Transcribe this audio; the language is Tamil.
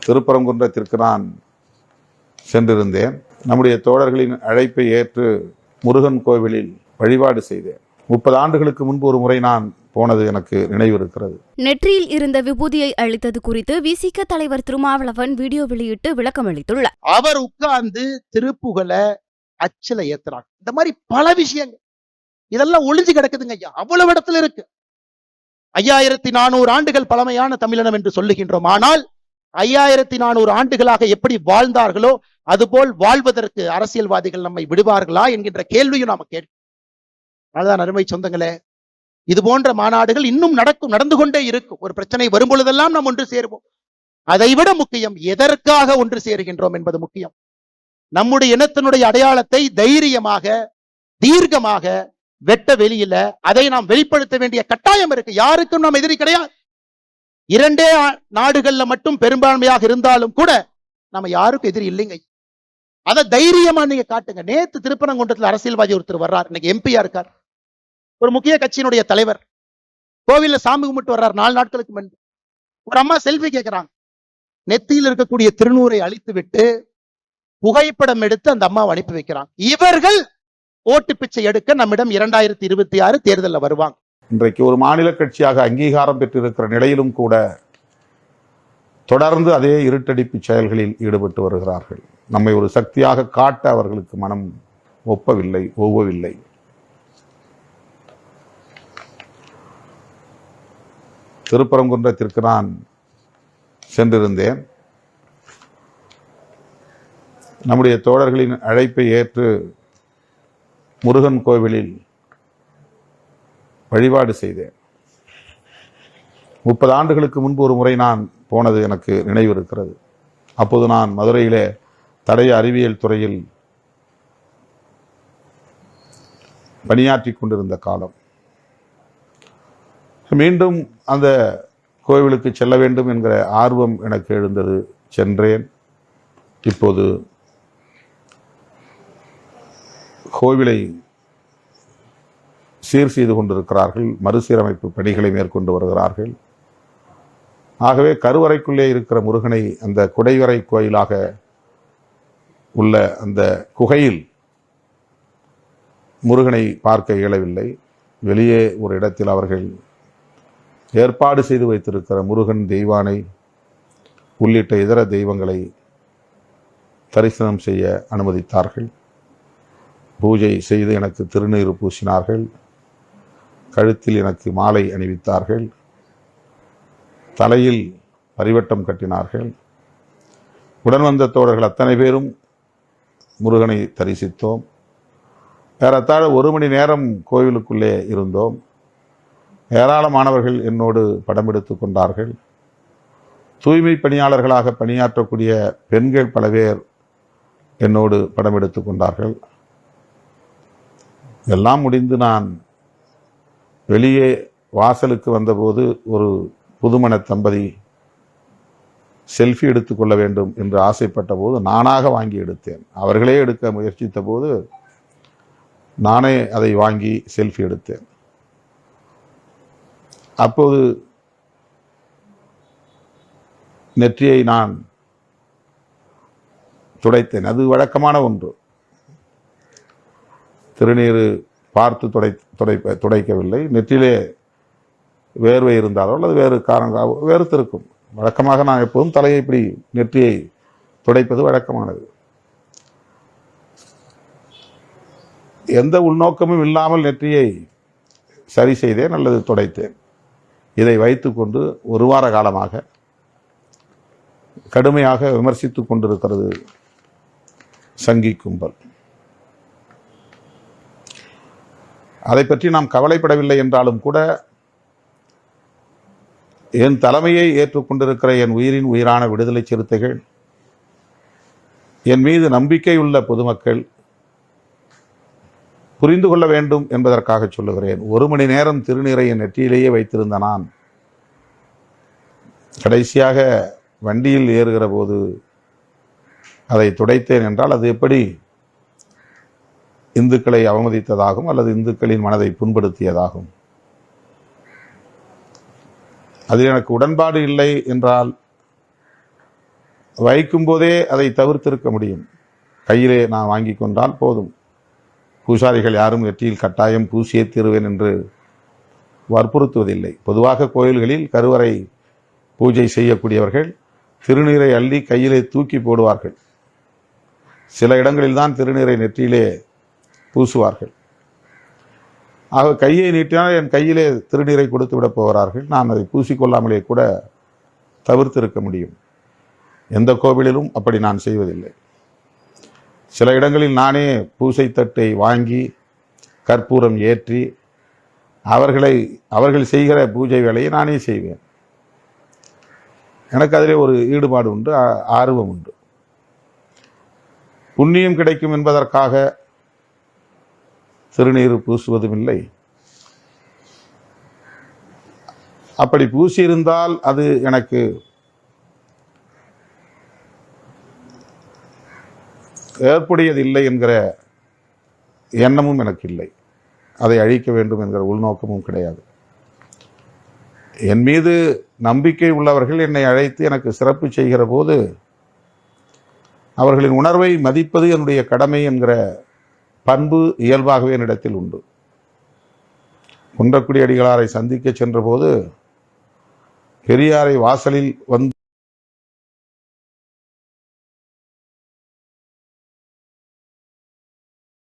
திருப்பரங்குன்றத்திற்கு நான் சென்றிருந்தேன். நம்முடைய தோழர்களின் அழைப்பை ஏற்று முருகன் கோவிலில் வழிபாடு செய்தேன். 30 ஆண்டுகளுக்கு முன்பு ஒரு முறை நான் போனது எனக்கு நினைவு இருக்கிறது. நெற்றியில் இருந்த விபூதியை அளித்தது குறித்து விசிக தலைவர் திருமாவளவன் வீடியோ வெளியிட்டு விளக்கம் அளித்துள்ளார். அவர் உட்கார்ந்து திருப்புகழ அச்சில ஏத்துறாங்க. இந்த மாதிரி பல விஷயங்கள் இதெல்லாம் ஒளிஞ்சு கிடக்குதுங்க ஐயா. அவ்வளவு இடத்துல இருக்கு. 5400 ஆண்டுகள் பழமையான தமிழினம் என்று சொல்லுகின்றோம். ஆனால் 5400 ஆண்டுகளாக எப்படி வாழ்ந்தார்களோ அதுபோல் வாழ்வதற்கு அரசியல்வாதிகள் நம்மை விடுவார்களா என்கின்ற கேள்வியும் நாம கேட்கிறோம். அதுதான் அருமை சொந்தங்களே, இது போன்ற மாநாடுகள் இன்னும் நடந்து கொண்டே இருக்கும். ஒரு பிரச்சனை வரும் பொழுதெல்லாம் நாம் ஒன்று சேருவோம். அதைவிட முக்கியம் எதற்காக ஒன்று சேருகின்றோம் என்பது முக்கியம். நம்முடைய இனத்தினுடைய அடையாளத்தை தைரியமாக தீர்க்கமாக வெட்ட வெளியில அதை நாம் வெளிப்படுத்த வேண்டிய கட்டாயம் இருக்கு. யாருக்கும் நாம் எதிரி கிடையாது. 2 நாடுகள்ல மட்டும் பெரும்பான்மையாக இருந்தாலும் கூட நம்ம யாருக்கும் எதிரி இல்லைங்க. அதை தைரியமா நீங்க காட்டுங்க. நேத்து திருப்பரங்குன்றத்தில் அரசியல்வாதி ஒருத்தர் வர்றார், இன்னைக்கு எம்பியா இருக்கார், ஒரு முக்கிய கட்சியினுடைய தலைவர், கோவில்ல சாமி கும்பிட்டு வர்றார். 4 நாட்களுக்கு முன்பு ஒரு அம்மா செல்ஃபி கேட்கிறாங்க. நெத்தியில் இருக்கக்கூடிய திருநூரை அழித்து விட்டு புகைப்படம் எடுத்து அந்த அம்மாவை அனுப்பி வைக்கிறாங்க. இவர்கள் ஓட்டு பிச்சை எடுக்க நம்மிடம் 2026 தேர்தலில் வருவாங்க. இன்றைக்கு ஒரு மாநில கட்சியாக அங்கீகாரம் பெற்றிருக்கிற நிலையிலும் கூட தொடர்ந்து அதே இருட்டடிப்பு செயல்களில் ஈடுபட்டு வருகிறார்கள். நம்மை ஒரு சக்தியாக காட்ட அவர்களுக்கு மனம் ஒவ்வவில்லை. திருப்பரங்குன்றத்திற்கு நான் சென்றிருந்தேன். நம்முடைய தோழர்களின் அழைப்பை ஏற்று முருகன் கோவிலில் வழிபாடு செய்தேன். 30 ஆண்டுகளுக்கு முன்பு ஒரு முறை நான் போனது எனக்கு நினைவு இருக்கிறது. அப்போது நான் மதுரையிலே தடய அறிவியல் துறையில் பணியாற்றி கொண்டிருந்த காலம். மீண்டும் அந்த கோவிலுக்கு செல்ல வேண்டும் என்கிற ஆர்வம் எனக்கு எழுந்தது. சென்றேன். இப்போது கோவிலை சீர் செய்து கொண்டிருக்கிறார்கள். மறுசீரமைப்பு பணிகளை மேற்கொண்டு வருகிறார்கள். ஆகவே கருவறைக்குள்ளே இருக்கிற முருகனை அந்த குடைவரை கோயிலாக உள்ள அந்த குகையில் முருகனை பார்க்க இயலவில்லை. வெளியே ஒரு இடத்தில் அவர்கள் ஏற்பாடு செய்து வைத்திருக்கிற முருகன், தெய்வானை உள்ளிட்ட இதர தெய்வங்களை தரிசனம் செய்ய அனுமதித்தார்கள். பூஜை செய்து எனக்கு திருநீறு பூசினார்கள். கழுத்தில் எனக்கு மாலை அணிவித்தார்கள். தலையில் பரிவட்டம் கட்டினார்கள். உடன் வந்த தோழர்கள் அத்தனை பேரும் முருகனை தரிசித்தோம். ஏறத்தாழ 1 மணி நேரம் கோவிலுக்குள்ளே இருந்தோம். ஏராளமானவர்கள் என்னோடு படம் எடுத்து கொண்டார்கள். தூய்மை பணியாளர்களாக பணியாற்றக்கூடிய பெண்கள் பல பேர் என்னோடு படம் எடுத்து கொண்டார்கள். எல்லாம் முடிந்து நான் வெளியே வாசலுக்கு வந்தபோது ஒரு புதுமண தம்பதி செல்ஃபி எடுத்துக்கொள்ள வேண்டும் என்று ஆசைப்பட்ட போது நானாக வாங்கி எடுத்தேன். அவர்களே எடுக்க முயற்சித்த போது நானே அதை வாங்கி செல்ஃபி எடுத்தேன். அப்போது நெற்றியை நான் துடைத்தேன். அது வழக்கமான ஒன்று. திருநீர் பார்த்து துடைக்கவில்லை. நெற்றிலே வேர்வை இருந்தாலோ அல்லது வேறு காரணங்களாக வேர்த்திருக்கும். வழக்கமாக நான் எப்போதும் தலையை இப்படி நெற்றியை துடைப்பது வழக்கமானது. எந்த உள்நோக்கமும் இல்லாமல் நெற்றியை சரி செய்தேன் அல்லது துடைத்தேன். இதை வைத்துக்கொண்டு 1 வார காலமாக கடுமையாக விமர்சித்து கொண்டிருக்கிறது சங்கி கும்பல். அதை பற்றி நாம் கவலைப்படவில்லை என்றாலும் கூட என் தலைமையை ஏற்றுக்கொண்டிருக்கிற என் உயிரின் உயிரான விடுதலை சிறுத்தைகள், என் மீது நம்பிக்கை உள்ள பொதுமக்கள் புரிந்து கொள்ள வேண்டும் என்பதற்காக சொல்லுகிறேன். 1 மணி நேரம் திருநீரை என் நெற்றியிலேயே வைத்திருந்த நான் கடைசியாக வண்டியில் ஏறுகிற போது அதை துடைத்தேன் என்றால் அது எப்படி இந்துக்களை அவமதித்ததாகும் அல்லது இந்துக்களின் மனதை புண்படுத்தியதாகும்? அதில் எனக்கு உடன்பாடு இல்லை என்றால் வைக்கும்போதே அதை தவிர்த்திருக்க முடியும். கையிலே நான் வாங்கி கொண்டால் போதும். பூசாரிகள் யாரும் நெற்றியில் கட்டாயம் பூசியே தீருவேன் என்று வற்புறுத்துவதில்லை. பொதுவாக கோயில்களில் கருவறை பூஜை செய்யக்கூடியவர்கள் திருநீரை அள்ளி கையிலே தூக்கி போடுவார்கள். சில இடங்களில் தான் திருநீரை நெற்றியிலே பூசுவார்கள். ஆக கையை நீட்டினால் என் கையிலே திருநீரை கொடுத்து விட போகிறார்கள். நான் அதை பூசிக்கொள்ளாமலே கூட தவிர்த்திருக்க முடியும். எந்த கோவிலிலும் அப்படி நான் செய்வதில்லை. சில இடங்களில் நானே பூசை தட்டை வாங்கி கற்பூரம் ஏற்றி அவர்கள் செய்கிற பூஜை வேலையை நானே செய்வேன். எனக்கு அதிலே ஒரு ஈடுபாடு உண்டு, ஆர்வம் உண்டு. புண்ணியம் கிடைக்கும் என்பதற்காக திருநீர் பூசுவதும் இல்லை. அப்படி பூசியிருந்தால் அது எனக்கு ஏற்புடையதில்லை என்கிற எண்ணமும் எனக்கு இல்லை. அதை அழிக்க வேண்டும் என்கிற உள்நோக்கமும் கிடையாது. என் மீது நம்பிக்கை உள்ளவர்கள் என்னை அழைத்து எனக்கு சிறப்பு செய்கிற போது அவர்களின் உணர்வை மதிப்பது என்னுடைய கடமை என்கிற பண்பு இயல்பாகவே என்னிடத்தில் உண்டு. குன்றக்குடி அடிகளாரை சந்திக்க சென்ற போது பெரியாரை வாசலில் வந்து